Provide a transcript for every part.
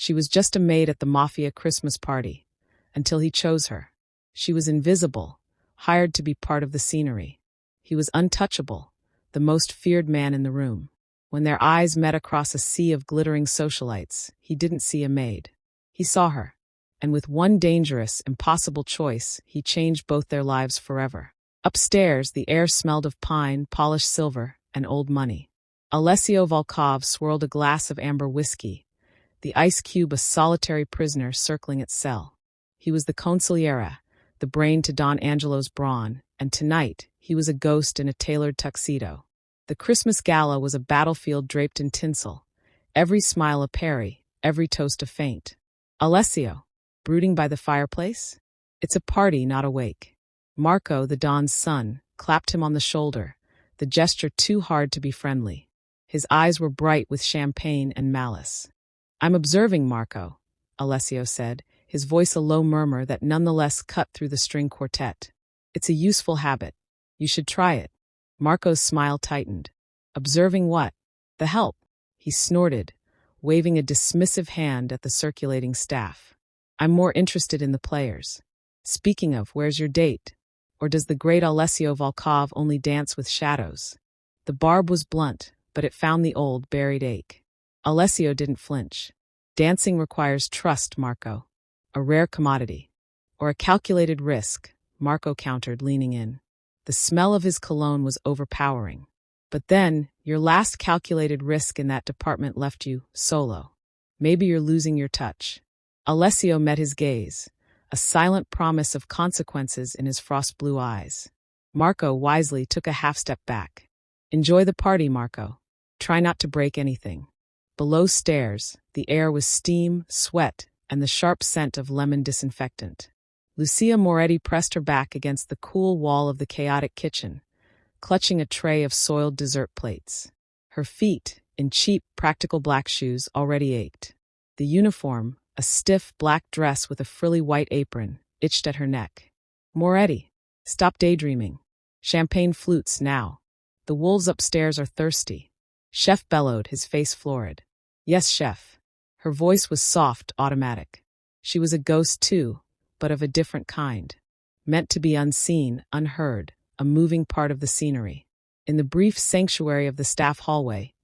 She was just a maid at the Mafia Christmas party, until he chose her. She was invisible, hired to be part of the scenery. He was untouchable, the most feared man in the room. When their eyes met across a sea of glittering socialites, he didn't see a maid. He saw her, and with one dangerous, impossible choice, he changed both their lives forever. Upstairs, the air smelled of pine, polished silver, and old money. Alessio Volkov swirled a glass of amber whiskey, the ice cube a solitary prisoner circling its cell. He was the Consigliere, the brain to Don Angelo's brawn, and tonight he was a ghost in a tailored tuxedo. The Christmas gala was a battlefield draped in tinsel, every smile a parry, every toast a feint. Alessio, brooding by the fireplace? It's a party, not a wake. Marco, the Don's son, clapped him on the shoulder, the gesture too hard to be friendly. His eyes were bright with champagne and malice. "I'm observing, Marco," Alessio said, his voice a low murmur that nonetheless cut through the string quartet. "It's a useful habit. You should try it." Marco's smile tightened. "Observing what?" "The help," he snorted, waving a dismissive hand at the circulating staff. "I'm more interested in the players. Speaking of, where's your date? Or does the great Alessio Volkov only dance with shadows?" The barb was blunt, but it found the old, buried ache. Alessio didn't flinch. "Dancing requires trust, Marco. A rare commodity." "Or a calculated risk," Marco countered, leaning in. The smell of his cologne was overpowering. "But then, your last calculated risk in that department left you solo. Maybe you're losing your touch." Alessio met his gaze, a silent promise of consequences in his frost-blue eyes. Marco wisely took a half-step back. "Enjoy the party, Marco. Try not to break anything." Below stairs, the air was steam, sweat, and the sharp scent of lemon disinfectant. Lucia Moretti pressed her back against the cool wall of the chaotic kitchen, clutching a tray of soiled dessert plates. Her feet, in cheap, practical black shoes, already ached. The uniform, a stiff black dress with a frilly white apron, itched at her neck. "Moretti, stop daydreaming. Champagne flutes now. The wolves upstairs are thirsty." Chef bellowed, his face florid. "Yes, chef." Her voice was soft, automatic. She was a ghost too, but of a different kind. Meant to be unseen, unheard, a moving part of the scenery. In the brief sanctuary of the staff hallway,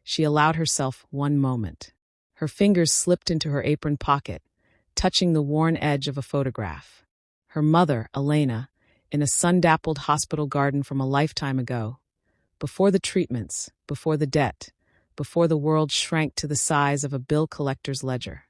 she allowed herself one moment. Her fingers slipped into her apron pocket, touching the worn edge of a photograph. Her mother, Elena, in a sun-dappled hospital garden from a lifetime ago. Before the treatments, before the debt, before the world shrank to the size of a bill collector's ledger.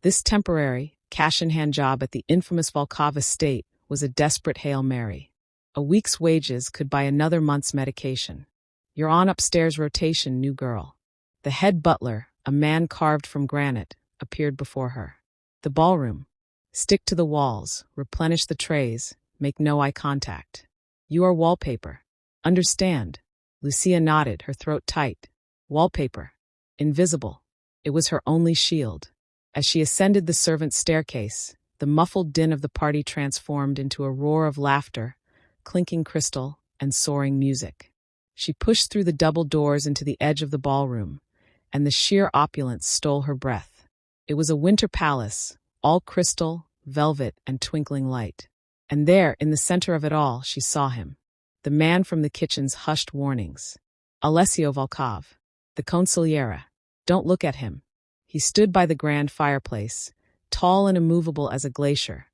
This temporary, cash-in-hand job at the infamous Volkov estate was a desperate Hail Mary. A week's wages could buy another month's medication. "You're on upstairs rotation, new girl." The head butler, a man carved from granite, appeared before her. "The ballroom. Stick to the walls, replenish the trays, make no eye contact. You are wallpaper. Understand?" Lucia nodded, her throat tight. Wallpaper. Invisible. It was her only shield. As she ascended the servants' staircase, the muffled din of the party transformed into a roar of laughter, clinking crystal, and soaring music. She pushed through the double doors into the edge of the ballroom, and the sheer opulence stole her breath. It was a winter palace, all crystal, velvet, and twinkling light. And there, in the center of it all, she saw him. The man from the kitchen's hushed warnings. Alessio Volkov, the Consigliere. Don't look at him. He stood by the grand fireplace, tall and immovable as a glacier,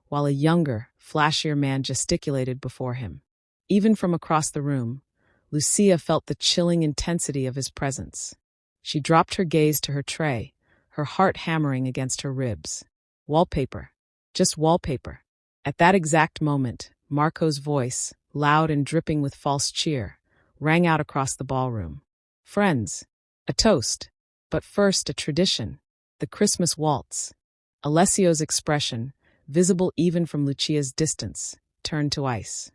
while a younger, flashier man gesticulated before him. Even from across the room, Lucia felt the chilling intensity of his presence. She dropped her gaze to her tray, her heart hammering against her ribs. Wallpaper. Just wallpaper. At that exact moment, Marco's voice, loud and dripping with false cheer, rang out across the ballroom. "Friends, a toast. But first, a tradition. The Christmas waltz." Alessio's expression, visible even from Lucia's distance, turned to ice.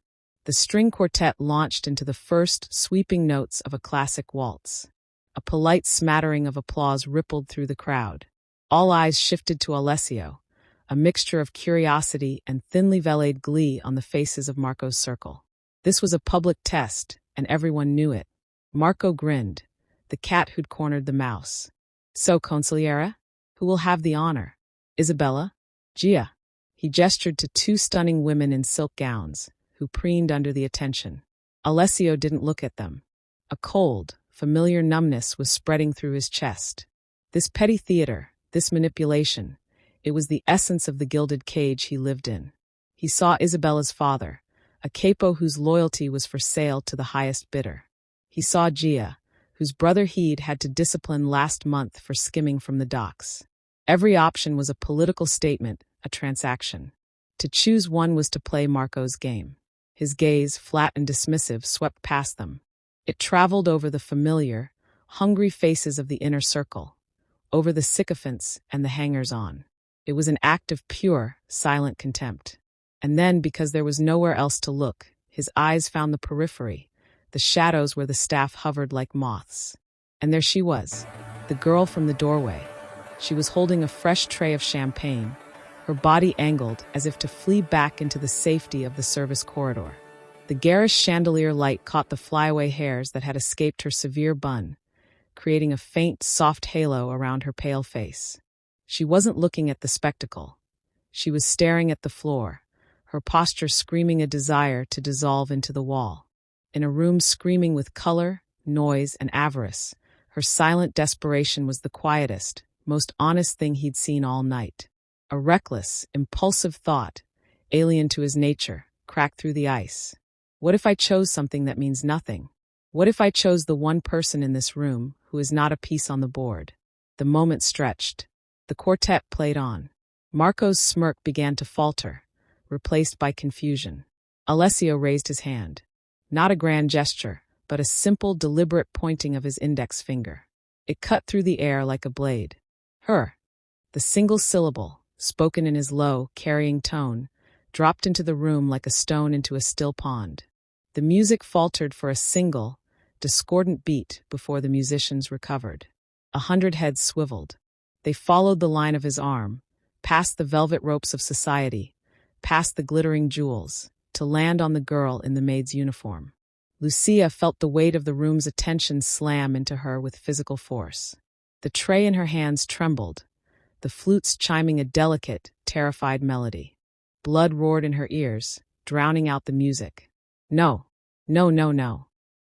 The string quartet launched into the first sweeping notes of a classic waltz. A polite smattering of applause rippled through the crowd. All eyes shifted to Alessio, a mixture of curiosity and thinly veiling glee on the faces of Marco's circle. This was a public test, and everyone knew it. Marco grinned, the cat who'd cornered the mouse. "So, Consigliere? Who will have the honor? Isabella? Gia? He gestured to two stunning women in silk gowns, who preened under the attention. Alessio didn't look at them. A cold, familiar numbness was spreading through his chest. This petty theater, this manipulation, it was the essence of the gilded cage he lived in. He saw Isabella's father, a capo whose loyalty was for sale to the highest bidder. He saw Gia, whose brother Heed had to discipline last month for skimming from the docks. Every option was a political statement, a transaction. To choose one was to play Marco's game. His gaze, flat and dismissive, swept past them. It traveled over the familiar, hungry faces of the inner circle, over the sycophants and the hangers-on. It was an act of pure, silent contempt. And then, because there was nowhere else to look, his eyes found the periphery, the shadows where the staff hovered like moths. And there she was, the girl from the doorway. She was holding a fresh tray of champagne, her body angled as if to flee back into the safety of the service corridor. The garish chandelier light caught the flyaway hairs that had escaped her severe bun, creating a faint, soft halo around her pale face. She wasn't looking at the spectacle. She was staring at the floor, her posture screaming a desire to dissolve into the wall. In a room screaming with color, noise, and avarice, her silent desperation was the quietest, most honest thing he'd seen all night. A reckless, impulsive thought, alien to his nature, cracked through the ice. What if I chose something that means nothing? What if I chose the one person in this room who is not a piece on the board? The moment stretched. The quartet played on. Marco's smirk began to falter, replaced by confusion. Alessio raised his hand. Not a grand gesture, but a simple, deliberate pointing of his index finger. It cut through the air like a blade. Her. The single syllable, spoken in his low, carrying tone, dropped into the room like a stone into a still pond. The music faltered for a single, discordant beat before the musicians recovered. 100 heads swiveled. They followed the line of his arm, past the velvet ropes of society, past the glittering jewels, to land on the girl in the maid's uniform. Lucia felt the weight of the room's attention slam into her with physical force. The tray in her hands trembled, the flutes chiming a delicate, terrified melody. Blood roared in her ears, drowning out the music. No.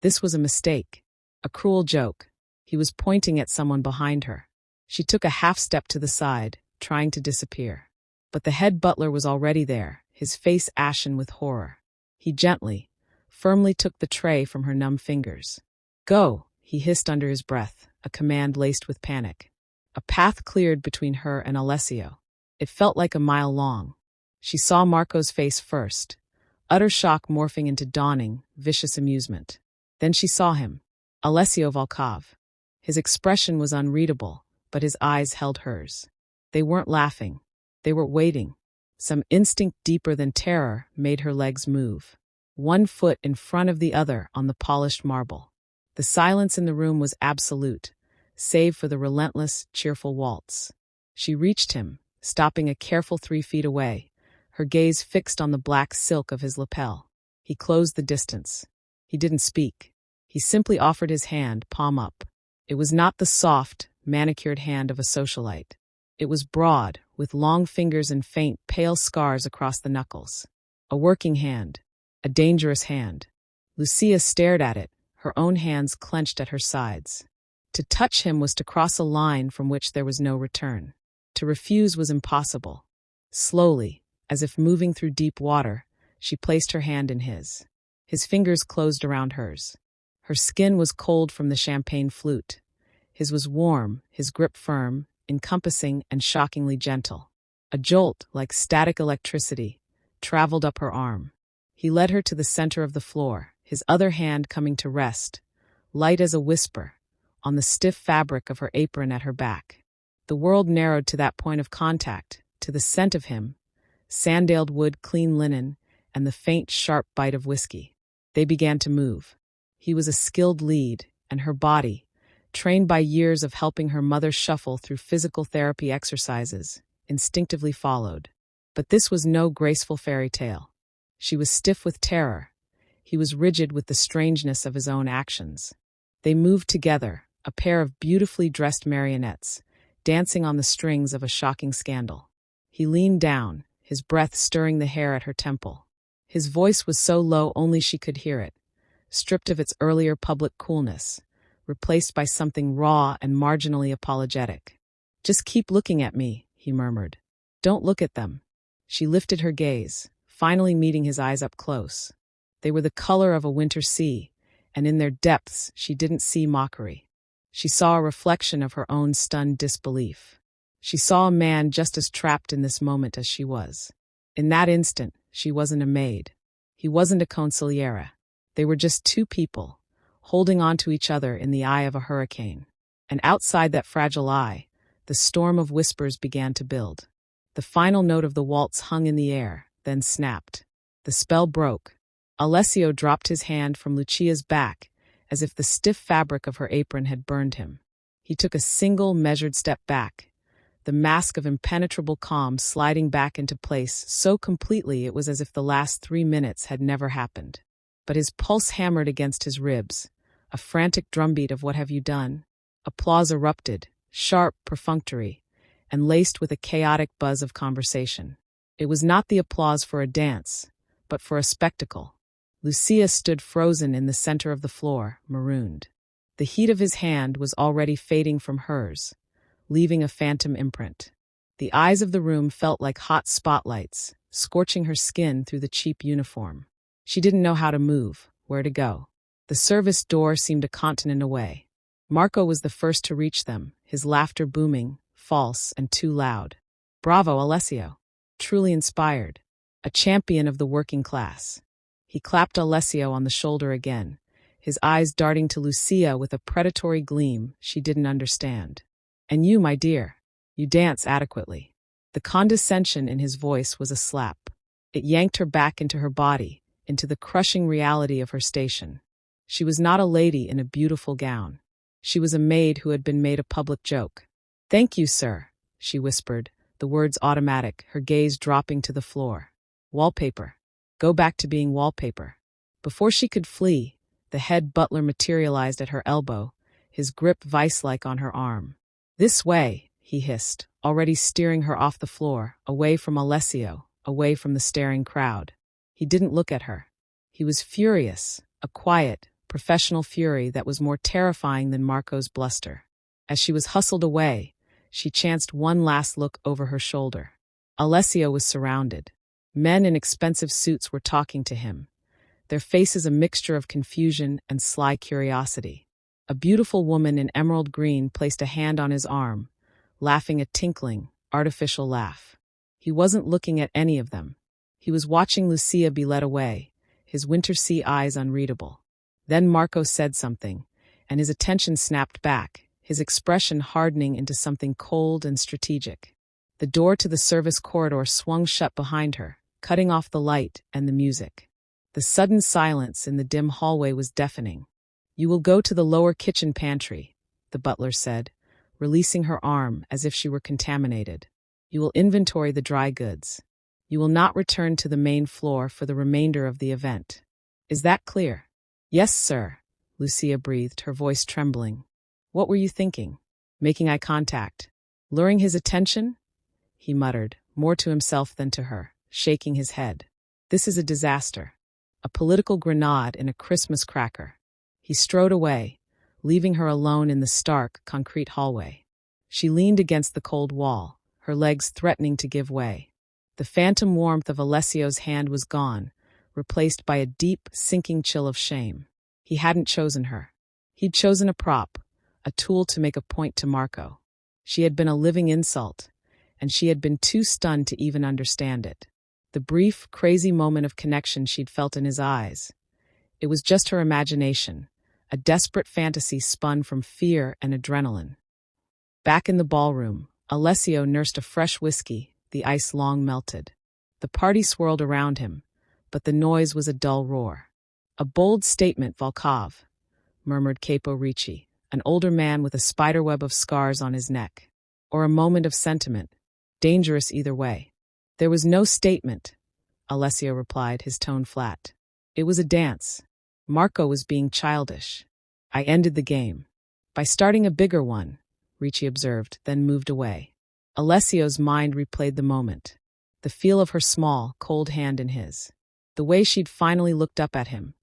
This was a mistake. A cruel joke. He was pointing at someone behind her. She took a half-step to the side, trying to disappear. But the head butler was already there, his face ashen with horror. He gently, firmly took the tray from her numb fingers. Go, he hissed under his breath, a command laced with panic. A path cleared between her and Alessio. It felt like a mile long. She saw Marco's face first, utter shock morphing into dawning, vicious amusement. Then she saw him, Alessio Volkov. His expression was unreadable, but his eyes held hers. They weren't laughing. They were waiting. Some instinct deeper than terror made her legs move, one foot in front of the other on the polished marble. The silence in the room was absolute, save for the relentless, cheerful waltz. She reached him, stopping a careful 3 feet away, her gaze fixed on the black silk of his lapel. He closed the distance. He didn't speak. He simply offered his hand, palm up. It was not the soft, manicured hand of a socialite. It was broad, with long fingers and faint, pale scars across the knuckles. A working hand. A dangerous hand. Lucia stared at it, her own hands clenched at her sides. To touch him was to cross a line from which there was no return. To refuse was impossible. Slowly, as if moving through deep water, she placed her hand in his. His fingers closed around hers. Her skin was cold from the champagne flute. His was warm, his grip firm, encompassing and shockingly gentle. A jolt, like static electricity, traveled up her arm. He led her to the center of the floor, his other hand coming to rest, light as a whisper, on the stiff fabric of her apron at her back. The world narrowed to that point of contact, to the scent of him, sandaled wood, clean linen, and the faint, sharp bite of whiskey. They began to move. He was a skilled lead, and her body, trained by years of helping her mother shuffle through physical therapy exercises, instinctively followed. But this was no graceful fairy tale. She was stiff with terror. He was rigid with the strangeness of his own actions. They moved together, a pair of beautifully dressed marionettes, dancing on the strings of a shocking scandal. He leaned down, his breath stirring the hair at her temple. His voice was so low only she could hear it, stripped of its earlier public coolness, replaced by something raw and marginally apologetic. "Just keep looking at me," he murmured. "Don't look at them." She lifted her gaze, finally meeting his eyes up close. They were the color of a winter sea, and in their depths she didn't see mockery. She saw a reflection of her own stunned disbelief. She saw a man just as trapped in this moment as she was. In that instant, she wasn't a maid. He wasn't a consigliere. They were just two people, holding on to each other in the eye of a hurricane. And outside that fragile eye, the storm of whispers began to build. The final note of the waltz hung in the air, then snapped. The spell broke. Alessio dropped his hand from Lucia's back, as if the stiff fabric of her apron had burned him. He took a single, measured step back, the mask of impenetrable calm sliding back into place so completely it was as if the last 3 minutes had never happened. But his pulse hammered against his ribs, a frantic drumbeat of "What have you done?" Applause erupted, sharp, perfunctory, and laced with a chaotic buzz of conversation. It was not the applause for a dance, but for a spectacle. Lucia stood frozen in the center of the floor, marooned. The heat of his hand was already fading from hers, leaving a phantom imprint. The eyes of the room felt like hot spotlights, scorching her skin through the cheap uniform. She didn't know how to move, where to go. The service door seemed a continent away. Marco was the first to reach them, his laughter booming, false, and too loud. "Bravo, Alessio. Truly inspired. A champion of the working class." He clapped Alessio on the shoulder again, his eyes darting to Lucia with a predatory gleam she didn't understand. "And you, my dear, you dance adequately." The condescension in his voice was a slap. It yanked her back into her body, into the crushing reality of her station. She was not a lady in a beautiful gown. She was a maid who had been made a public joke. "Thank you, sir," she whispered, the words automatic, her gaze dropping to the floor. "Wallpaper. Go back to being wallpaper." Before she could flee, the head butler materialized at her elbow, his grip vice-like on her arm. "This way," he hissed, already steering her off the floor, away from Alessio, away from the staring crowd. He didn't look at her. He was furious, a quiet, professional fury that was more terrifying than Marco's bluster. As she was hustled away, she chanced one last look over her shoulder. Alessio was surrounded. Men in expensive suits were talking to him, their faces a mixture of confusion and sly curiosity. A beautiful woman in emerald green placed a hand on his arm, laughing a tinkling, artificial laugh. He wasn't looking at any of them. He was watching Lucia be led away, his winter sea eyes unreadable. Then Marco said something, and his attention snapped back, his expression hardening into something cold and strategic. The door to the service corridor swung shut behind her, cutting off the light and the music. The sudden silence in the dim hallway was deafening. "You will go to the lower kitchen pantry," the butler said, releasing her arm as if she were contaminated. "You will inventory the dry goods. You will not return to the main floor for the remainder of the event. Is that clear?" "Yes, sir," Lucia breathed, her voice trembling. "What were you thinking?" Making eye contact. "Luring his attention?" he muttered, more to himself than to her, shaking his head. "This is a disaster. A political grenade in a Christmas cracker." He strode away, leaving her alone in the stark, concrete hallway. She leaned against the cold wall, her legs threatening to give way. The phantom warmth of Alessio's hand was gone, replaced by a deep, sinking chill of shame. He hadn't chosen her. He'd chosen a prop, a tool to make a point to Marco. She had been a living insult, and she had been too stunned to even understand it. The brief, crazy moment of connection she'd felt in his eyes. It was just her imagination, a desperate fantasy spun from fear and adrenaline. Back in the ballroom, Alessio nursed a fresh whiskey, the ice long melted. The party swirled around him, but the noise was a dull roar. "A bold statement, Volkov," murmured Capo Ricci, an older man with a spiderweb of scars on his neck. "Or a moment of sentiment. Dangerous either way." "There was no statement," Alessio replied, his tone flat. "It was a dance. Marco was being childish. I ended the game by starting a bigger one, Ricci observed, then moved away. Alessio's mind replayed the moment. The feel of her small, cold hand in his. The way she'd finally looked up at him,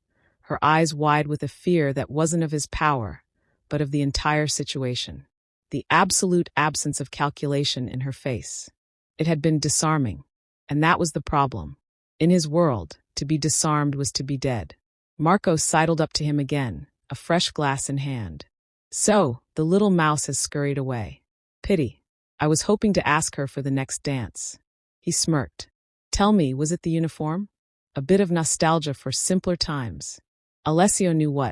her eyes wide with a fear that wasn't of his power, but of the entire situation. The absolute absence of calculation in her face. It had been disarming, and that was the problem. In his world, to be disarmed was to be dead. Marco sidled up to him again, a fresh glass in hand. So, the little mouse has scurried away. Pity. I was hoping to ask her for the next dance. He smirked. Tell me, was it the uniform? A bit of nostalgia for simpler times. Alessio knew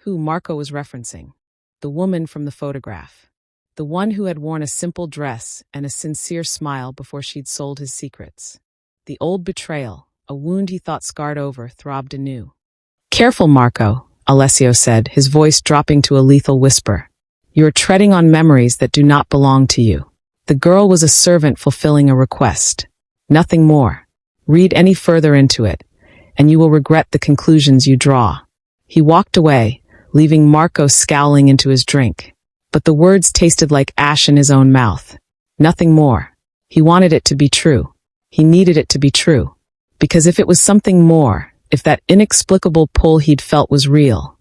who Marco was referencing. The woman from the photograph. The one who had worn a simple dress and a sincere smile before she'd sold his secrets. The old betrayal, a wound he thought scarred over, throbbed anew. Careful, Marco, Alessio said, his voice dropping to a lethal whisper. You are treading on memories that do not belong to you. The girl was a servant fulfilling a request. Nothing more. Read any further into it, and you will regret the conclusions you draw. He walked away, leaving Marco scowling into his drink. But the words tasted like ash in his own mouth. Nothing more. He wanted it to be true. He needed it to be true. Because if it was something more, if that inexplicable pull he'd felt was real,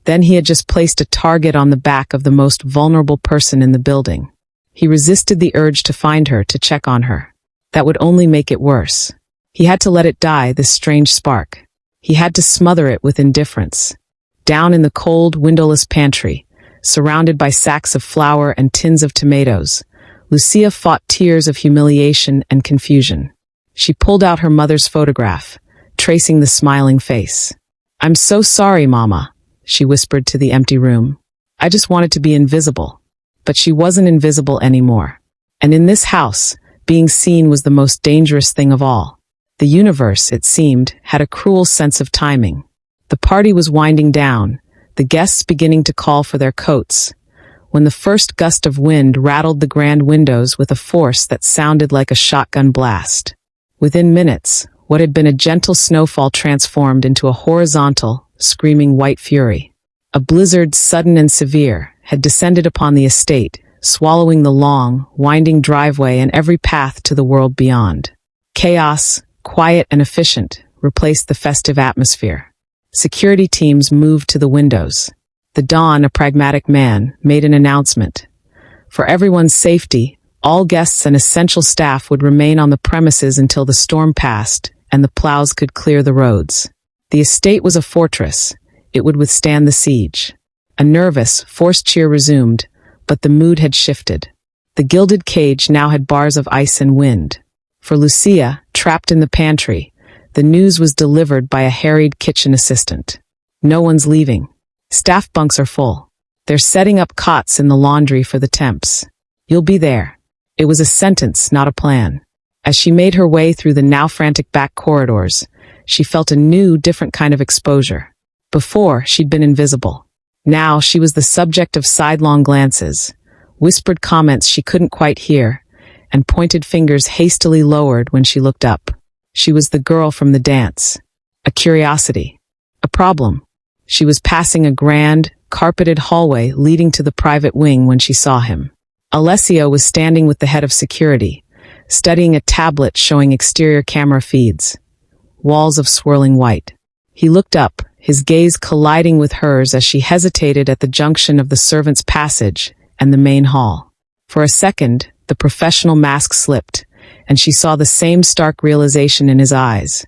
then he had just placed a target on the back of the most vulnerable person in the building. He resisted the urge to find her, to check on her. That would only make it worse. He had to let it die, this strange spark. He had to smother it with indifference. Down in the cold, windowless pantry, surrounded by sacks of flour and tins of tomatoes, Lucia fought tears of humiliation and confusion. She pulled out her mother's photograph, tracing the smiling face. I'm so sorry, Mama, she whispered to the empty room. I just wanted to be invisible. But she wasn't invisible anymore. And in this house, being seen was the most dangerous thing of all. The universe, it seemed, had a cruel sense of timing. The party was winding down, the guests beginning to call for their coats, when the first gust of wind rattled the grand windows with a force that sounded like a shotgun blast. Within minutes, what had been a gentle snowfall transformed into a horizontal, screaming white fury. A blizzard, sudden and severe, had descended upon the estate, swallowing the long, winding driveway and every path to the world beyond. Chaos, quiet and efficient, replaced the festive atmosphere. Security teams moved to the windows. The Don, a pragmatic man, made an announcement. For everyone's safety, all guests and essential staff would remain on the premises until the storm passed and the plows could clear the roads. The estate was a fortress. It would withstand the siege. A nervous, forced cheer resumed, but the mood had shifted. The gilded cage now had bars of ice and wind. For Lucia, trapped in the pantry, the news was delivered by a harried kitchen assistant. No one's leaving. Staff bunks are full. They're setting up cots in the laundry for the temps. You'll be there. It was a sentence, not a plan. As she made her way through the now frantic back corridors, she felt a new, different kind of exposure. Before, she'd been invisible. Now she was the subject of sidelong glances, whispered comments she couldn't quite hear, and pointed fingers hastily lowered when she looked up. She was the girl from the dance. A curiosity. A problem. She was passing a grand, carpeted hallway leading to the private wing when she saw him. Alessio was standing with the head of security, studying a tablet showing exterior camera feeds. Walls of swirling white. He looked up, his gaze colliding with hers as she hesitated at the junction of the servants' passage and the main hall. For a second, the professional mask slipped, and she saw the same stark realization in his eyes.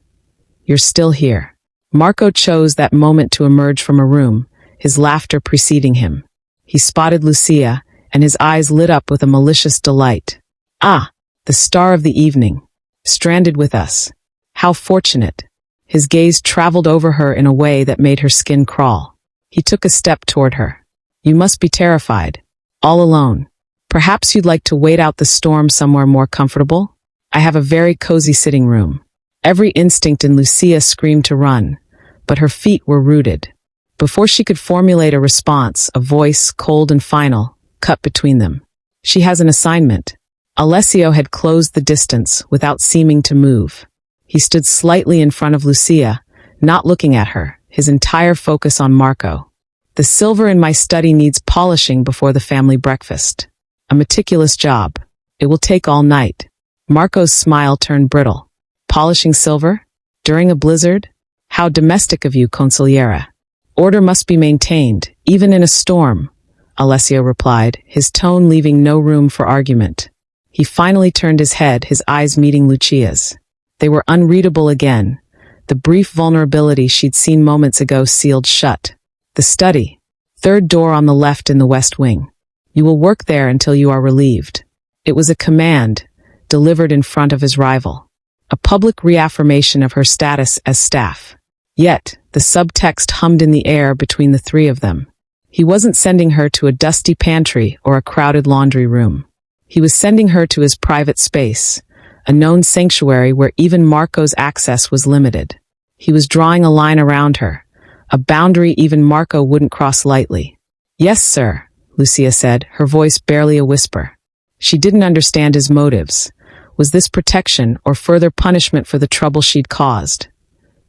You're still here. Marco chose that moment to emerge from a room, his laughter preceding him. He spotted Lucia, and his eyes lit up with a malicious delight. Ah, the star of the evening. Stranded with us. How fortunate. His gaze traveled over her in a way that made her skin crawl. He took a step toward her. You must be terrified. All alone. Perhaps you'd like to wait out the storm somewhere more comfortable? I have a very cozy sitting room. Every instinct in Lucia screamed to run, but her feet were rooted. Before she could formulate a response, a voice, cold and final, cut between them. She has an assignment. Alessio had closed the distance without seeming to move. He stood slightly in front of Lucia, not looking at her, his entire focus on Marco. The silver in my study needs polishing before the family breakfast. A meticulous job. It will take all night. Marco's smile turned brittle. Polishing silver? During a blizzard? How domestic of you, Consigliere. Order must be maintained, even in a storm, Alessio replied, his tone leaving no room for argument. He finally turned his head, his eyes meeting Lucia's. They were unreadable again. The brief vulnerability she'd seen moments ago sealed shut. The study. Third door on the left in the west wing. You will work there until you are relieved. It was a command, delivered in front of his rival. A public reaffirmation of her status as staff. Yet, the subtext hummed in the air between the three of them. He wasn't sending her to a dusty pantry or a crowded laundry room. He was sending her to his private space, a known sanctuary where even Marco's access was limited. He was drawing a line around her, a boundary even Marco wouldn't cross lightly. Yes, sir, Lucia said, her voice barely a whisper. She didn't understand his motives. Was this protection or further punishment for the trouble she'd caused?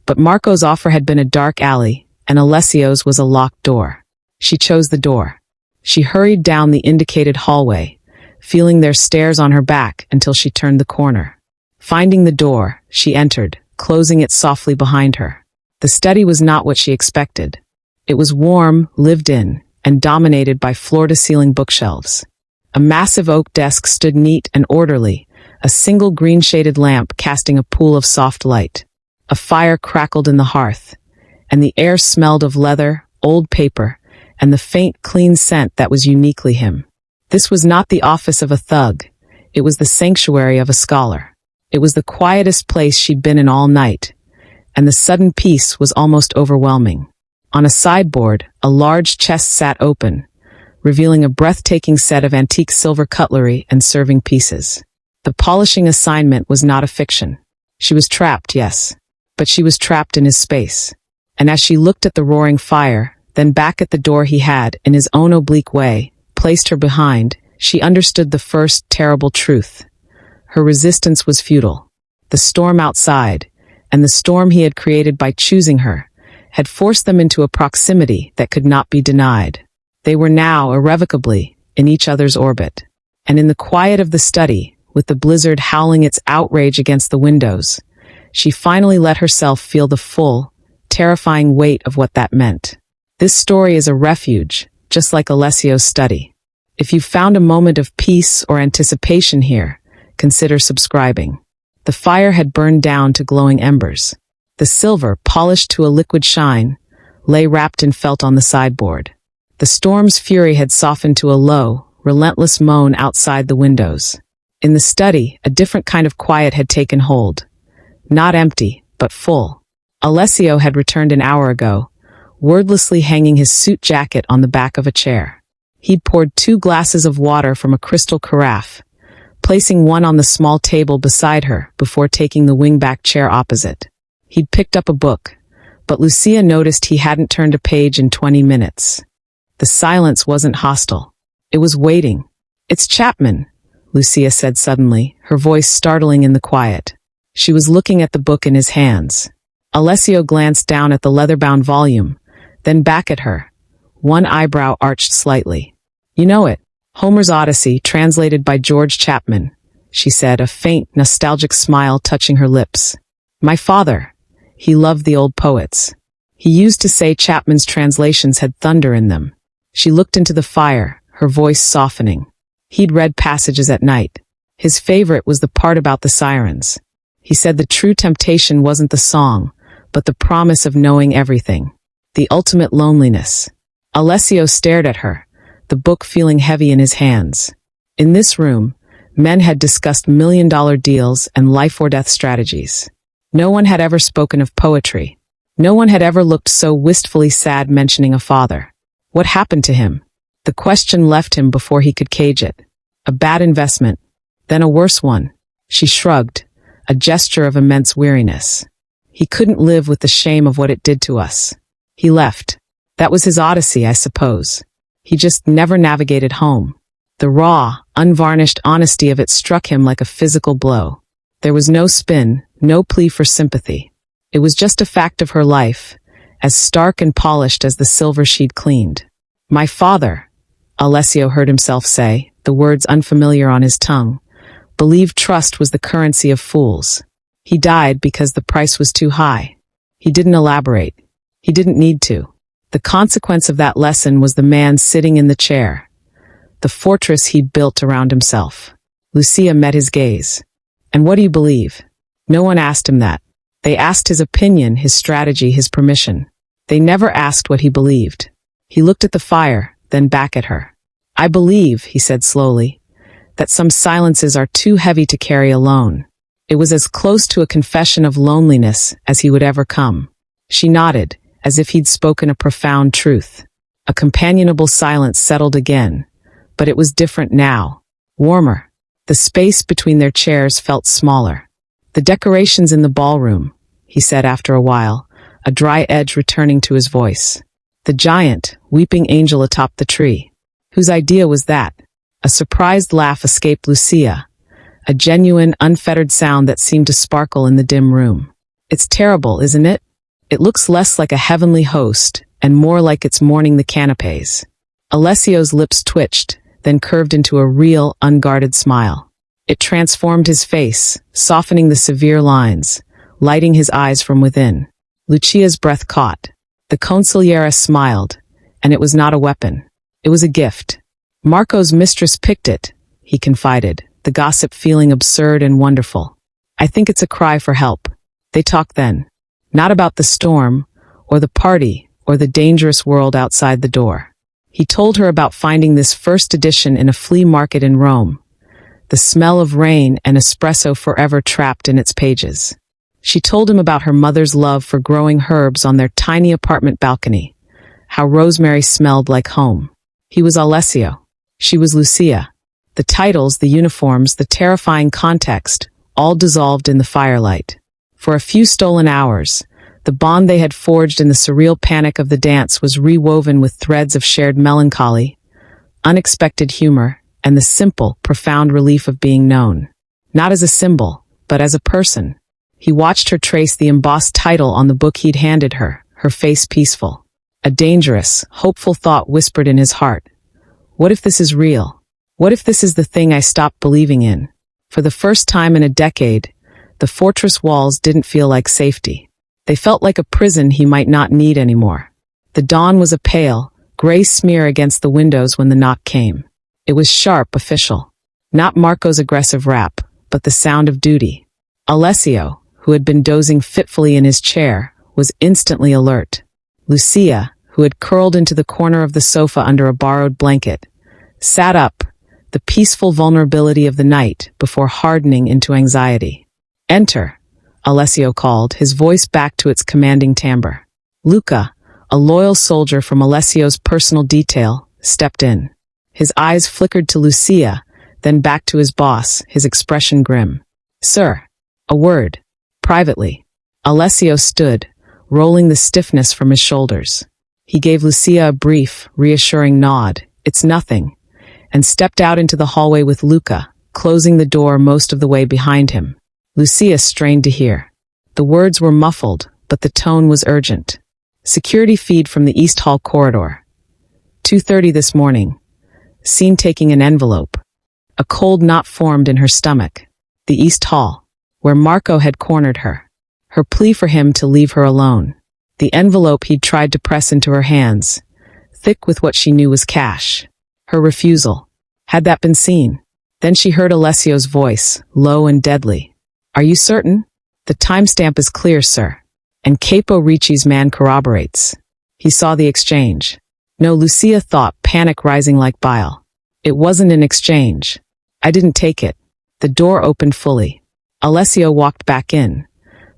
But Marco's offer had been a dark alley, and Alessio's was a locked door. She chose the door. She hurried down the indicated hallway, feeling their stares on her back until she turned the corner. Finding the door, she entered, closing it softly behind her. The study was not what she expected. It was warm, lived in, and dominated by floor-to-ceiling bookshelves. A massive oak desk stood neat and orderly, a single green-shaded lamp casting a pool of soft light. A fire crackled in the hearth, and the air smelled of leather, old paper, and the faint, clean scent that was uniquely him. This was not the office of a thug. It was the sanctuary of a scholar. It was the quietest place she'd been in all night, and the sudden peace was almost overwhelming. On a sideboard, a large chest sat open, revealing a breathtaking set of antique silver cutlery and serving pieces. The polishing assignment was not a fiction. She was trapped, yes, but she was trapped in his space. And as she looked at the roaring fire, then back at the door he had, in his own oblique way, placed her behind, she understood the first terrible truth. Her resistance was futile. The storm outside, and the storm he had created by choosing her, had forced them into a proximity that could not be denied. They were now, irrevocably, in each other's orbit. And in the quiet of the study, with the blizzard howling its outrage against the windows, she finally let herself feel the full, terrifying weight of what that meant. This story is a refuge, just like Alessio's study. If you found a moment of peace or anticipation here, consider subscribing. The fire had burned down to glowing embers. The silver, polished to a liquid shine, lay wrapped in felt on the sideboard. The storm's fury had softened to a low, relentless moan outside the windows. In the study, a different kind of quiet had taken hold. Not empty, but full. Alessio had returned an hour ago, wordlessly hanging his suit jacket on the back of a chair. He'd poured 2 glasses of water from a crystal carafe, placing one on the small table beside her before taking the wingback chair opposite. He'd picked up a book, but Lucia noticed he hadn't turned a page in 20 minutes. The silence wasn't hostile. It was waiting. "It's Chapman," Lucia said suddenly, her voice startling in the quiet. She was looking at the book in his hands. Alessio glanced down at the leather-bound volume, then back at her, one eyebrow arched slightly. "You know it, Homer's Odyssey, translated by George Chapman," she said, a faint, nostalgic smile touching her lips. "My father, he loved the old poets. He used to say Chapman's translations had thunder in them." She looked into the fire, her voice softening. He'd read passages at night. His favorite was the part about the sirens. He said the true temptation wasn't the song, but the promise of knowing everything. The ultimate loneliness. Alessio stared at her, the book feeling heavy in his hands. In this room, men had discussed million-dollar deals and life-or-death strategies. No one had ever spoken of poetry. No one had ever looked so wistfully sad mentioning a father. What happened to him? The question left him before he could cage it. A bad investment, then a worse one. She shrugged, a gesture of immense weariness. He couldn't live with the shame of what it did to us. He left. That was his odyssey, I suppose. He just never navigated home. The raw, unvarnished honesty of it struck him like a physical blow. There was no spin, no plea for sympathy. It was just a fact of her life, as stark and polished as the silver she'd cleaned. "My father," Alessio heard himself say, the words unfamiliar on his tongue, "believed trust was the currency of fools. He died because the price was too high." He didn't elaborate. He didn't need to. The consequence of that lesson was the man sitting in the chair, the fortress he'd built around himself. Lucia met his gaze. "And what do you believe?" No one asked him that. They asked his opinion, his strategy, his permission. They never asked what he believed. He looked at the fire, then back at her. "I believe," he said slowly, "that some silences are too heavy to carry alone." It was as close to a confession of loneliness as he would ever come. She nodded, as if he'd spoken a profound truth. A companionable silence settled again, but it was different now, warmer. The space between their chairs felt smaller. "The decorations in the ballroom," he said after a while, a dry edge returning to his voice. "The giant, weeping angel atop the tree. Whose idea was that?" A surprised laugh escaped Lucia, a genuine, unfettered sound that seemed to sparkle in the dim room. "It's terrible, isn't it? It looks less like a heavenly host and more like it's mourning the canapes." Alessio's lips twitched, then curved into a real, unguarded smile. It transformed his face, softening the severe lines, lighting his eyes from within. Lucia's breath caught. The Consigliere smiled, and it was not a weapon. It was a gift. "Marco's mistress picked it," he confided, the gossip feeling absurd and wonderful. "I think it's a cry for help." They talked then. Not about the storm, or the party, or the dangerous world outside the door. He told her about finding this first edition in a flea market in Rome, the smell of rain and espresso forever trapped in its pages. She told him about her mother's love for growing herbs on their tiny apartment balcony, how rosemary smelled like home. He was Alessio. She was Lucia. The titles, the uniforms, the terrifying context, all dissolved in the firelight. For a few stolen hours, the bond they had forged in the surreal panic of the dance was rewoven with threads of shared melancholy, unexpected humor, and the simple, profound relief of being known. Not as a symbol, but as a person. He watched her trace the embossed title on the book he'd handed her, her face peaceful. A dangerous, hopeful thought whispered in his heart. What if this is real? What if this is the thing I stopped believing in? For the first time in a decade, the fortress walls didn't feel like safety. They felt like a prison he might not need anymore. The dawn was a pale, gray smear against the windows when the knock came. It was sharp, official. Not Marco's aggressive rap, but the sound of duty. Alessio, who had been dozing fitfully in his chair, was instantly alert. Lucia, who had curled into the corner of the sofa under a borrowed blanket, sat up, the peaceful vulnerability of the night before hardening into anxiety. "Enter," Alessio called, his voice back to its commanding timbre. Luca, a loyal soldier from Alessio's personal detail, stepped in. His eyes flickered to Lucia, then back to his boss, his expression grim. "Sir, a word. Privately." Alessio stood, rolling the stiffness from his shoulders. He gave Lucia a brief, reassuring nod, "It's nothing," and stepped out into the hallway with Luca, closing the door most of the way behind him. Lucia strained to hear. The words were muffled, but the tone was urgent. "Security feed from the East Hall corridor. 2:30 this morning. Seen taking an envelope." A cold knot formed in her stomach. The East Hall, where Marco had cornered her. Her plea for him to leave her alone. The envelope he'd tried to press into her hands, thick with what she knew was cash. Her refusal. Had that been seen? Then she heard Alessio's voice, low and deadly. "Are you certain?" "The timestamp is clear, sir. And Capo Ricci's man corroborates." He saw the exchange. No, Lucia thought, panic rising like bile. "It wasn't an exchange. I didn't take it." The door opened fully. Alessio walked back in.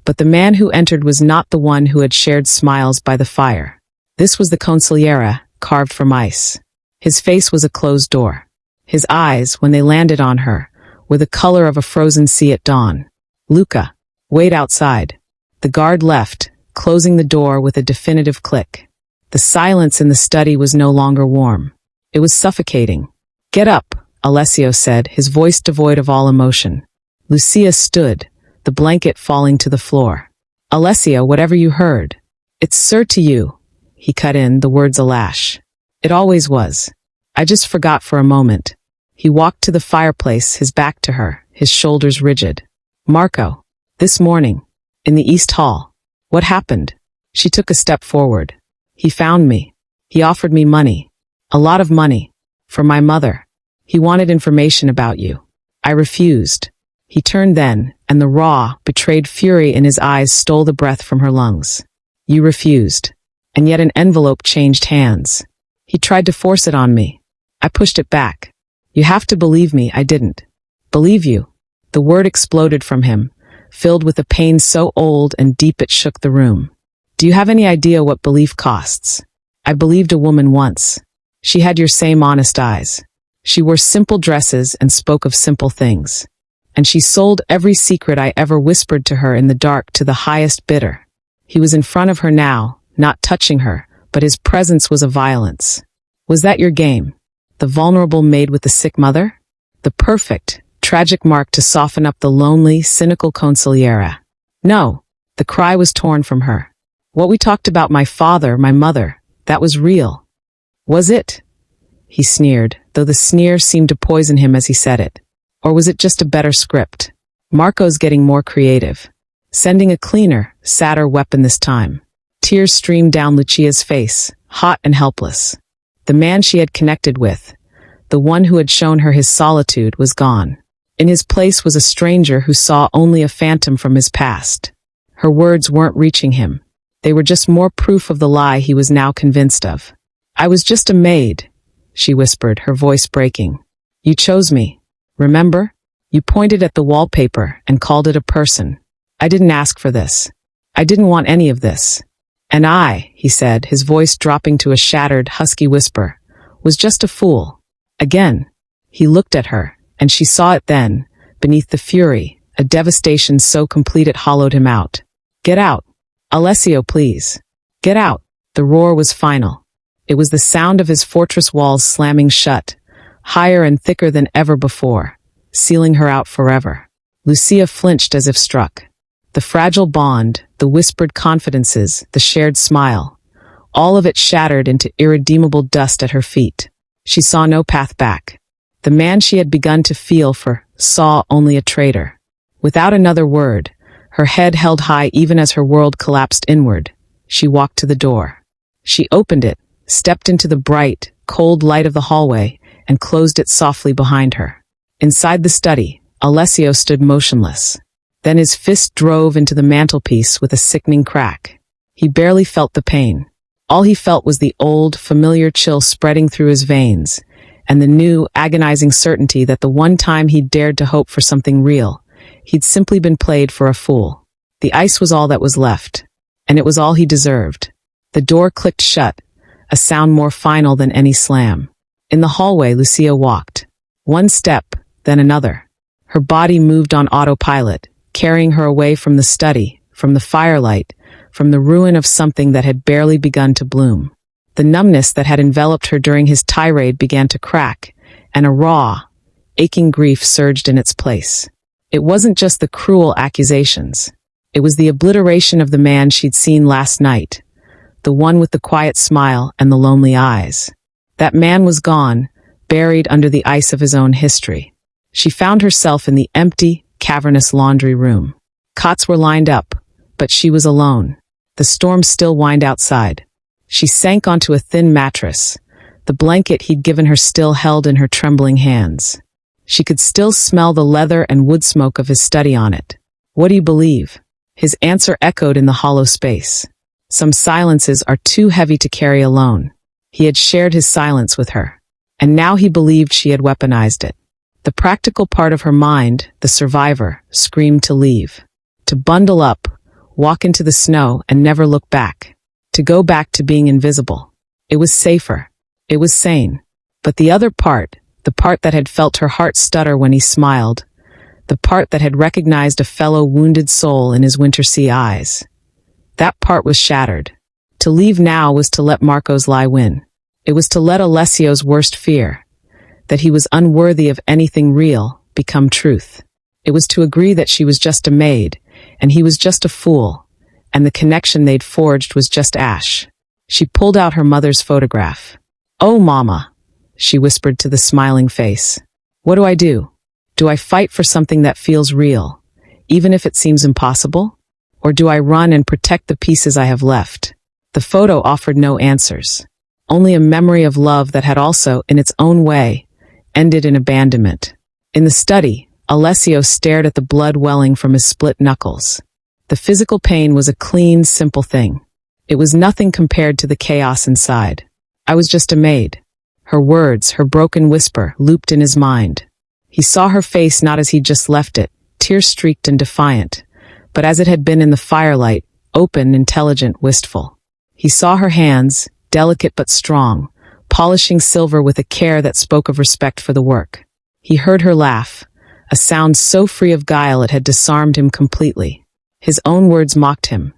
But the man who entered was not the one who had shared smiles by the fire. This was the Consigliere, carved from ice. His face was a closed door. His eyes, when they landed on her, were the color of a frozen sea at dawn. "Luca, wait outside." The guard left, closing the door with a definitive click. The silence in the study was no longer warm. It was suffocating. "Get up," Alessio said, his voice devoid of all emotion. Lucia stood, the blanket falling to the floor. "Alessio, whatever you heard." It's sir to you, he cut in, the words a lash. It always was. I just forgot for a moment. He walked to the fireplace, his back to her, his shoulders rigid. Marco. This morning. In the East Hall. What happened? She took a step forward. He found me. He offered me money. A lot of money. For my mother. He wanted information about you. I refused. He turned then, and the raw, betrayed fury in his eyes stole the breath from her lungs. You refused. And yet an envelope changed hands. He tried to force it on me. I pushed it back. You have to believe me, I didn't. Believe you. The word exploded from him, filled with a pain so old and deep it shook the room. Do you have any idea what belief costs? I believed a woman once. She had your same honest eyes. She wore simple dresses and spoke of simple things. And she sold every secret I ever whispered to her in the dark to the highest bidder. He was in front of her now, not touching her, but his presence was a violence. Was that your game? The vulnerable maid with the sick mother? The perfect, tragic mark to soften up the lonely, cynical consigliere? No, the cry was torn from her. What we talked about my father, my mother, that was real. Was it? He sneered, though the sneer seemed to poison him as he said it. Or was it just a better script? Marco's getting more creative. Sending a cleaner, sadder weapon this time. Tears streamed down Lucia's face, hot and helpless. The man she had connected with, the one who had shown her his solitude, was gone. In his place was a stranger who saw only a phantom from his past. Her words weren't reaching him. They were just more proof of the lie he was now convinced of. I was just a maid, she whispered, her voice breaking. You chose me. Remember? You pointed at the wallpaper and called it a person. I didn't ask for this. I didn't want any of this. And I, he said, his voice dropping to a shattered, husky whisper, was just a fool. Again. He looked at her, and she saw it then, beneath the fury, a devastation so complete it hollowed him out. Get out. Alessio, please. Get out. The roar was final. It was the sound of his fortress walls slamming shut, higher and thicker than ever before, sealing her out forever. Lucia flinched as if struck. The fragile bond, the whispered confidences, the shared smile, all of it shattered into irredeemable dust at her feet. She saw no path back. The man she had begun to feel for saw only a traitor. Without another word, her head held high even as her world collapsed inward, she walked to the door. She opened it, stepped into the bright, cold light of the hallway, and closed it softly behind her. Inside the study, Alessio stood motionless. Then his fist drove into the mantelpiece with a sickening crack. He barely felt the pain. All he felt was the old, familiar chill spreading through his veins, and the new, agonizing certainty that the one time he'd dared to hope for something real, he'd simply been played for a fool. The ice was all that was left, and it was all he deserved. The door clicked shut, a sound more final than any slam. In the hallway, Lucia walked. One step, then another. Her body moved on autopilot, carrying her away from the study, from the firelight, from the ruin of something that had barely begun to bloom. The numbness that had enveloped her during his tirade began to crack, and a raw, aching grief surged in its place. It wasn't just the cruel accusations. It was the obliteration of the man she'd seen last night, the one with the quiet smile and the lonely eyes. That man was gone, buried under the ice of his own history. She found herself in the empty, cavernous laundry room. Cots were lined up, but she was alone. The storm still whined outside. She sank onto a thin mattress, the blanket he'd given her still held in her trembling hands. She could still smell the leather and wood smoke of his study on it. What do you believe? His answer echoed in the hollow space. Some silences are too heavy to carry alone. He had shared his silence with her, and now he believed she had weaponized it. The practical part of her mind, the survivor, screamed to leave. To bundle up, walk into the snow, and never look back. To go back to being invisible. It was safer. It was sane. But the other part, the part that had felt her heart stutter when he smiled, the part that had recognized a fellow wounded soul in his winter sea eyes, that part was shattered. To leave now was to let Marco's lie win. It was to let Alessio's worst fear, that he was unworthy of anything real, become truth. It was to agree that she was just a maid, and he was just a fool, and the connection they'd forged was just ash. She pulled out her mother's photograph. "Oh, Mama," she whispered to the smiling face. "What do I do? Do I fight for something that feels real, even if it seems impossible? Or do I run and protect the pieces I have left?" The photo offered no answers, only a memory of love that had also, in its own way, ended in abandonment. In the study, Alessio stared at the blood welling from his split knuckles. The physical pain was a clean, simple thing. It was nothing compared to the chaos inside. "I was just a maid." Her words, her broken whisper, looped in his mind. He saw her face not as he'd just left it, tear-streaked and defiant, but as it had been in the firelight, open, intelligent, wistful. He saw her hands, delicate but strong, polishing silver with a care that spoke of respect for the work. He heard her laugh, a sound so free of guile it had disarmed him completely. His own words mocked him.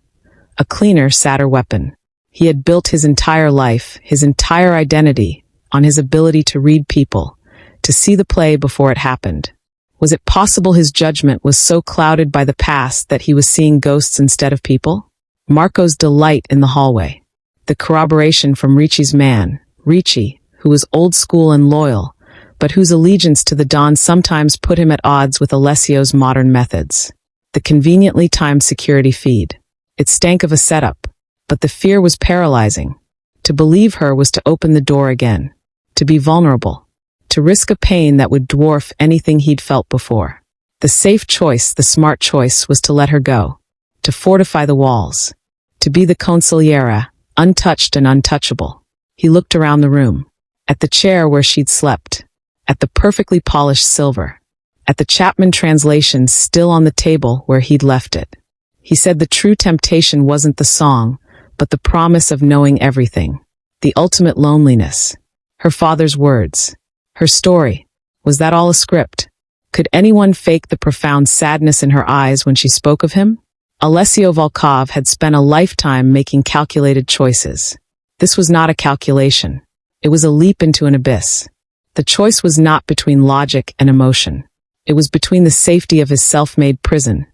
A cleaner, sadder weapon. He had built his entire life, his entire identity, on his ability to read people, to see the play before it happened. Was it possible his judgment was so clouded by the past that he was seeing ghosts instead of people? Marco's delight in the hallway. The corroboration from Ricci's man, Ricci, who was old school and loyal, but whose allegiance to the Don sometimes put him at odds with Alessio's modern methods. The conveniently timed security feed. It stank of a setup, but the fear was paralyzing. To believe her was to open the door again, to be vulnerable, to risk a pain that would dwarf anything he'd felt before. The safe choice, the smart choice, was to let her go, to fortify the walls, to be the Consigliere, untouched and untouchable. He looked around the room, at the chair where she'd slept, at the perfectly polished silver, at the Chapman translation still on the table where he'd left it. He said the true temptation wasn't the song, but the promise of knowing everything, the ultimate loneliness. Her father's words, her story, was that all a script? Could anyone fake the profound sadness in her eyes when she spoke of him? Alessio Volkov had spent a lifetime making calculated choices. This was not a calculation. It was a leap into an abyss. The choice was not between logic and emotion. It was between the safety of his self-made prison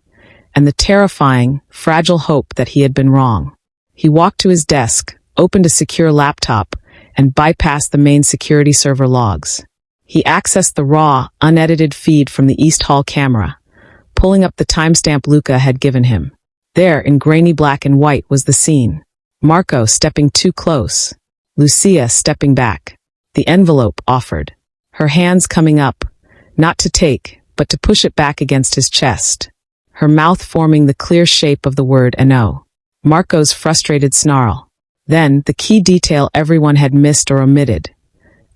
and the terrifying, fragile hope that he had been wrong. He walked to his desk, opened a secure laptop, and bypassed the main security server logs. He accessed the raw, unedited feed from the East Hall camera, pulling up the timestamp Luca had given him. There, in grainy black and white, was the scene. Marco stepping too close. Lucia stepping back. The envelope offered. Her hands coming up, not to take, but to push it back against his chest. Her mouth forming the clear shape of the word "no." Marco's frustrated snarl. Then, the key detail everyone had missed or omitted.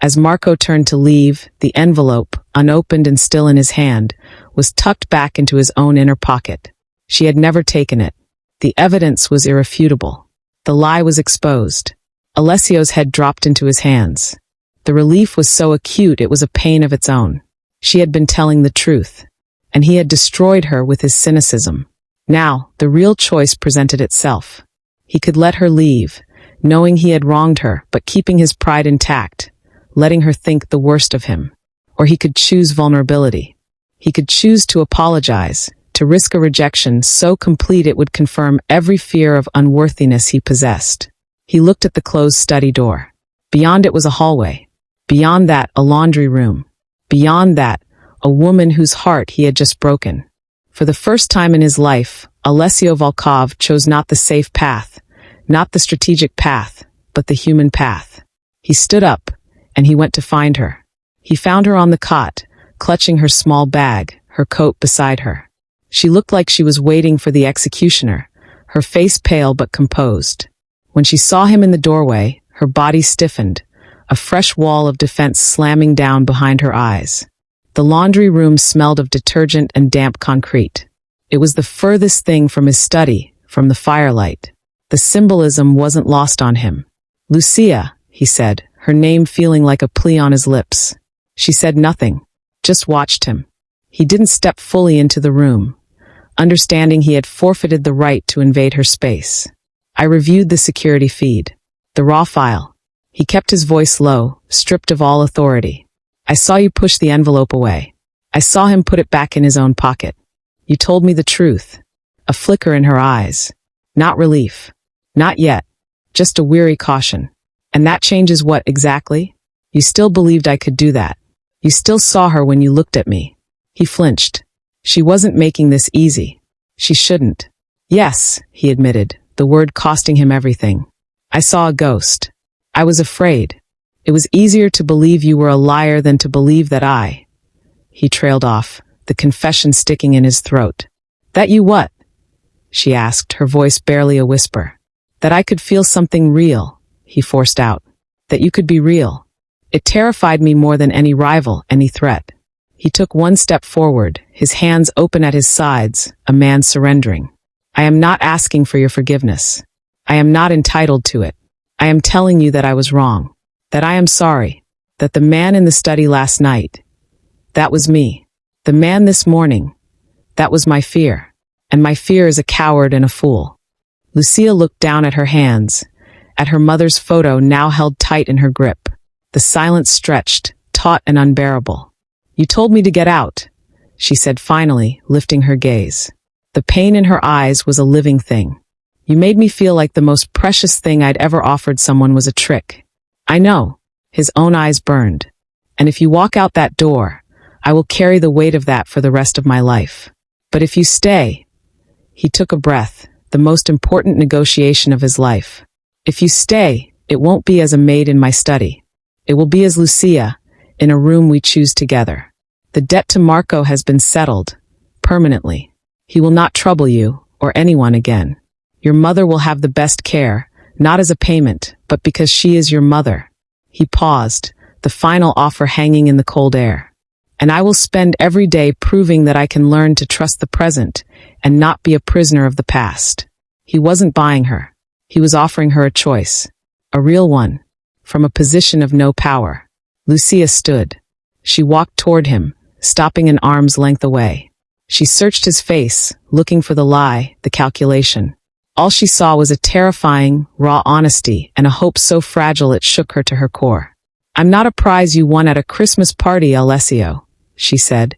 As Marco turned to leave, the envelope, unopened and still in his hand, was tucked back into his own inner pocket. She had never taken it. The evidence was irrefutable. The lie was exposed. Alessio's head dropped into his hands. The relief was so acute it was a pain of its own. She had been telling the truth, and he had destroyed her with his cynicism. Now, the real choice presented itself. He could let her leave, knowing he had wronged her, but keeping his pride intact, letting her think the worst of him. Or he could choose vulnerability. He could choose to apologize, to risk a rejection so complete it would confirm every fear of unworthiness he possessed. He looked at the closed study door. Beyond it was a hallway. Beyond that, a laundry room. Beyond that, a woman whose heart he had just broken. For the first time in his life, Alessio Volkov chose not the safe path, not the strategic path, but the human path. He stood up, and he went to find her. He found her on the cot, clutching her small bag, her coat beside her. She looked like she was waiting for the executioner, her face pale but composed. When she saw him in the doorway, her body stiffened, a fresh wall of defense slamming down behind her eyes. The laundry room smelled of detergent and damp concrete. It was the furthest thing from his study, from the firelight. The symbolism wasn't lost on him. "Lucia," he said, her name feeling like a plea on his lips. She said nothing, just watched him. He didn't step fully into the room, understanding he had forfeited the right to invade her space. I reviewed the security feed, the raw file. He kept his voice low, stripped of all authority. "I saw you push the envelope away. I saw him put it back in his own pocket. You told me the truth." A flicker in her eyes. Not relief. Not yet. Just a weary caution. And that changes what exactly? You still believed I could do that. You still saw her when you looked at me. He flinched. She wasn't making this easy. She shouldn't. Yes, he admitted, the word costing him everything. I saw a ghost. I was afraid. It was easier to believe you were a liar than to believe that I... He trailed off, the confession sticking in his throat. That you what? She asked, her voice barely a whisper. That I could feel something real, he forced out. That you could be real. It terrified me more than any rival, any threat. He took one step forward, his hands open at his sides, a man surrendering. I am not asking for your forgiveness. I am not entitled to it. I am telling you that I was wrong. That I am sorry. That the man in the study last night, that was me. The man this morning, that was my fear. And my fear is a coward and a fool. Lucia looked down at her hands, at her mother's photo now held tight in her grip. The silence stretched, taut and unbearable. You told me to get out, she said finally, lifting her gaze. The pain in her eyes was a living thing. You made me feel like the most precious thing I'd ever offered someone was a trick. I know. His own eyes burned. And if you walk out that door, I will carry the weight of that for the rest of my life. But if you stay... He took a breath, the most important negotiation of his life. If you stay, it won't be as a maid in my study. It will be as Lucia, in a room we choose together. The debt to Marco has been settled, permanently. He will not trouble you, or anyone again. Your mother will have the best care, not as a payment, but because she is your mother. He paused, the final offer hanging in the cold air. And I will spend every day proving that I can learn to trust the present and not be a prisoner of the past. He wasn't buying her. He was offering her a choice. A real one. From a position of no power. Lucia stood. She walked toward him, stopping an arm's length away. She searched his face, looking for the lie, the calculation. All she saw was a terrifying, raw honesty and a hope so fragile it shook her to her core. I'm not a prize you won at a Christmas party, Alessio, she said,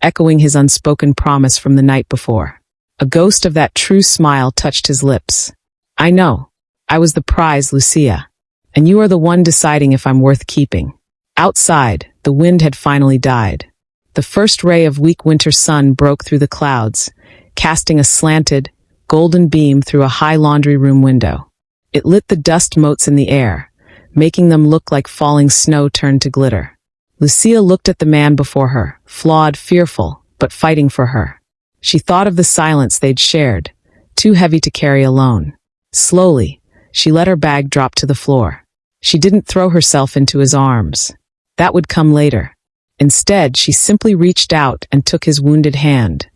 echoing his unspoken promise from the night before. A ghost of that true smile touched his lips. I know. I was the prize, Lucia. And you are the one deciding if I'm worth keeping. Outside, the wind had finally died. The first ray of weak winter sun broke through the clouds, casting a slanted, golden beam through a high laundry room window. It lit the dust motes in the air, making them look like falling snow turned to glitter. Lucia looked at the man before her, flawed, fearful, but fighting for her. She thought of the silence they'd shared, too heavy to carry alone. Slowly, she let her bag drop to the floor. She didn't throw herself into his arms. That would come later. Instead, she simply reached out and took his wounded hand,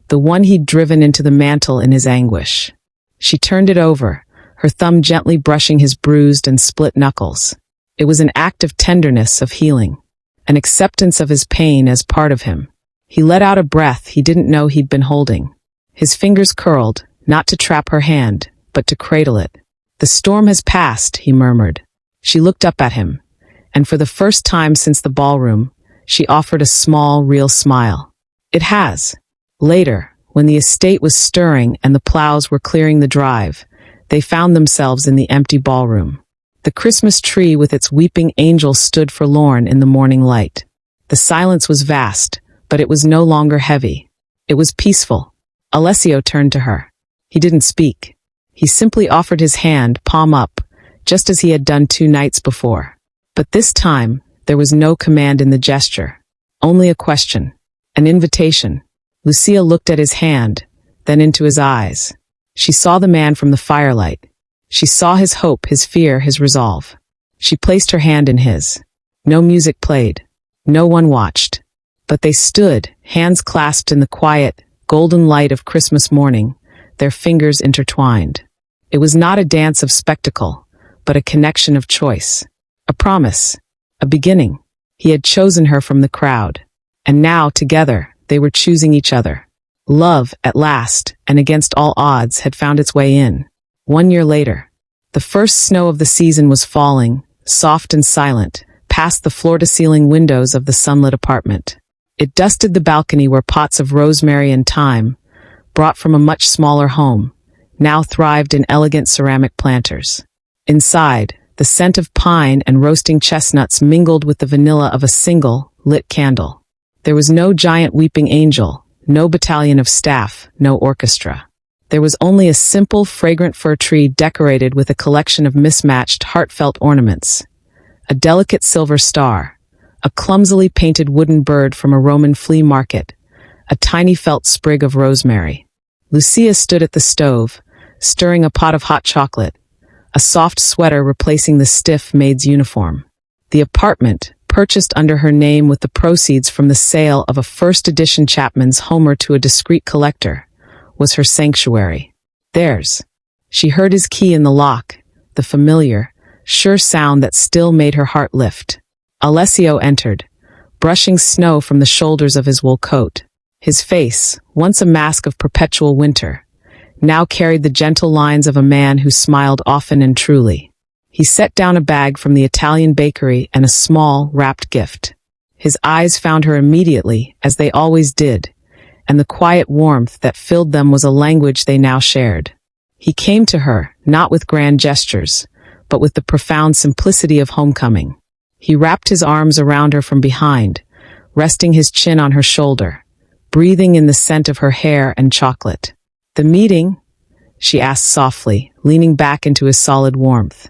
the one he'd driven into the mantle in his anguish. She turned it over, her thumb gently brushing his bruised and split knuckles. It was an act of tenderness, of healing, an acceptance of his pain as part of him. He let out a breath he didn't know he'd been holding. His fingers curled, not to trap her hand, but to cradle it. The storm has passed, he murmured. She looked up at him, and for the first time since the ballroom, she offered a small, real smile. It has. Later, when the estate was stirring and the plows were clearing the drive, they found themselves in the empty ballroom. The Christmas tree with its weeping angel stood forlorn in the morning light. The silence was vast, but it was no longer heavy. It was peaceful. Alessio turned to her. He didn't speak. He simply offered his hand, palm up, just as he had done 2 nights before. But this time, there was no command in the gesture. Only a question. An invitation. Lucia looked at his hand, then into his eyes. She saw the man from the firelight. She saw his hope, his fear, his resolve. She placed her hand in his. No music played. No one watched. But they stood, hands clasped in the quiet, golden light of Christmas morning, their fingers intertwined. It was not a dance of spectacle, but a connection of choice. A promise. A beginning. He had chosen her from the crowd. And now, together, they were choosing each other. Love, at last, and against all odds, had found its way in. 1 year later. The first snow of the season was falling, soft and silent, past the floor-to-ceiling windows of the sunlit apartment. It dusted the balcony where pots of rosemary and thyme, brought from a much smaller home, now thrived in elegant ceramic planters. Inside, the scent of pine and roasting chestnuts mingled with the vanilla of a single, lit candle. There was no giant weeping angel, no battalion of staff, no orchestra. There was only a simple, fragrant fir tree decorated with a collection of mismatched, heartfelt ornaments. A delicate silver star, a clumsily painted wooden bird from a Roman flea market, a tiny felt sprig of rosemary. Lucia stood at the stove, stirring a pot of hot chocolate, a soft sweater replacing the stiff maid's uniform. The apartment, purchased under her name with the proceeds from the sale of a first-edition Chapman's Homer to a discreet collector, was her sanctuary. Theirs. She heard his key in the lock, the familiar, sure sound that still made her heart lift. Alessio entered, brushing snow from the shoulders of his wool coat. His face, once a mask of perpetual winter, now carried the gentle lines of a man who smiled often and truly. He set down a bag from the Italian bakery and a small, wrapped gift. His eyes found her immediately, as they always did, and the quiet warmth that filled them was a language they now shared. He came to her, not with grand gestures, but with the profound simplicity of homecoming. He wrapped his arms around her from behind, resting his chin on her shoulder, breathing in the scent of her hair and chocolate. "The meeting?" she asked softly, leaning back into his solid warmth.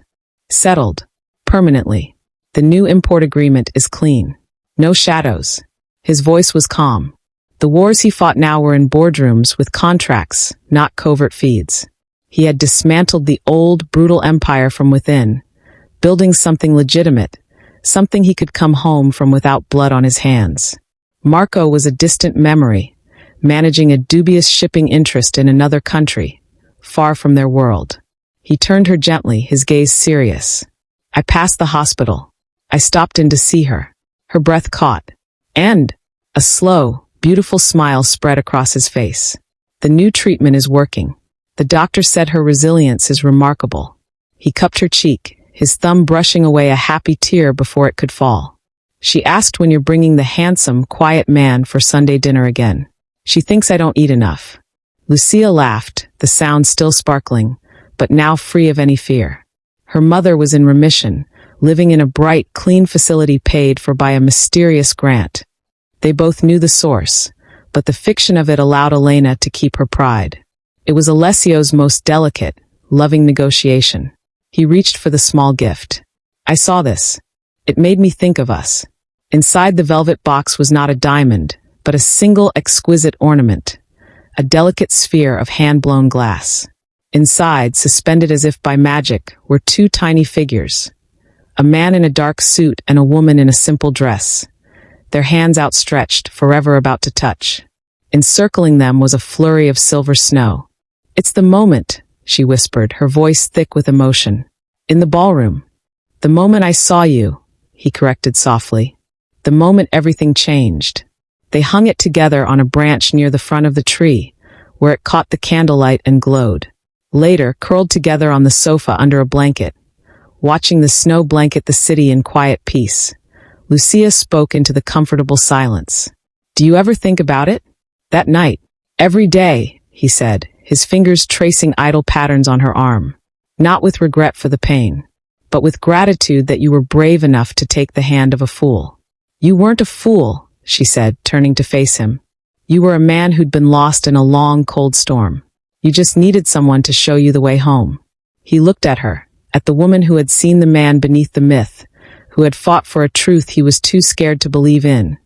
"Settled. Permanently. The new import agreement is clean. No shadows." His voice was calm. The wars he fought now were in boardrooms with contracts, not covert feeds. He had dismantled the old, brutal empire from within, building something legitimate, something he could come home from without blood on his hands. Marco was a distant memory, managing a dubious shipping interest in another country, far from their world. He turned her gently, his gaze serious. "I passed the hospital. I stopped in to see her." Her breath caught. "And?" A slow, beautiful smile spread across his face. "The new treatment is working. The doctor said her resilience is remarkable." He cupped her cheek, his thumb brushing away a happy tear before it could fall. "She asked when you're bringing the handsome, quiet man for Sunday dinner again. She thinks I don't eat enough." Lucia laughed, the sound still sparkling, but now free of any fear. Her mother was in remission, living in a bright, clean facility paid for by a mysterious grant. They both knew the source, but the fiction of it allowed Elena to keep her pride. It was Alessio's most delicate, loving negotiation. He reached for the small gift. "I saw this. It made me think of us." Inside the velvet box was not a diamond, but a single exquisite ornament, a delicate sphere of hand-blown glass. Inside, suspended as if by magic, were two tiny figures, a man in a dark suit and a woman in a simple dress, their hands outstretched, forever about to touch. Encircling them was a flurry of silver snow. "It's the moment," she whispered, her voice thick with emotion. "In the ballroom. The moment I saw you," he corrected softly. "The moment everything changed." They hung it together on a branch near the front of the tree, where it caught the candlelight and glowed. Later, curled together on the sofa under a blanket, watching the snow blanket the city in quiet peace, Lucia spoke into the comfortable silence. "Do you ever think about it?" "That night." "Every day," he said, his fingers tracing idle patterns on her arm. "Not with regret for the pain, but with gratitude that you were brave enough to take the hand of a fool." "You weren't a fool," she said, turning to face him. "You were a man who'd been lost in a long, cold storm. You just needed someone to show you the way home." He looked at her, at the woman who had seen the man beneath the myth, who had fought for a truth he was too scared to believe in,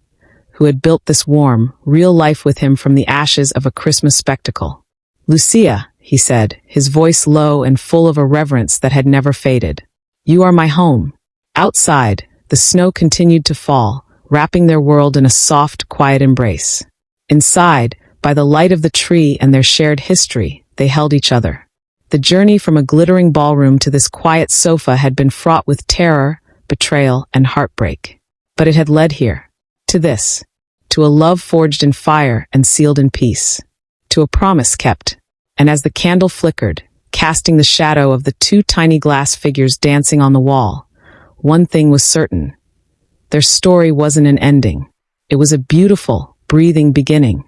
who had built this warm, real life with him from the ashes of a Christmas spectacle. "Lucia," he said, his voice low and full of a reverence that had never faded. "You are my home." Outside, the snow continued to fall, wrapping their world in a soft, quiet embrace. Inside, by the light of the tree and their shared history, they held each other. The journey from a glittering ballroom to this quiet sofa had been fraught with terror, betrayal, and heartbreak. But it had led here. To this. To a love forged in fire and sealed in peace. To a promise kept. And as the candle flickered, casting the shadow of the two tiny glass figures dancing on the wall, one thing was certain. Their story wasn't an ending. It was a beautiful, breathing beginning.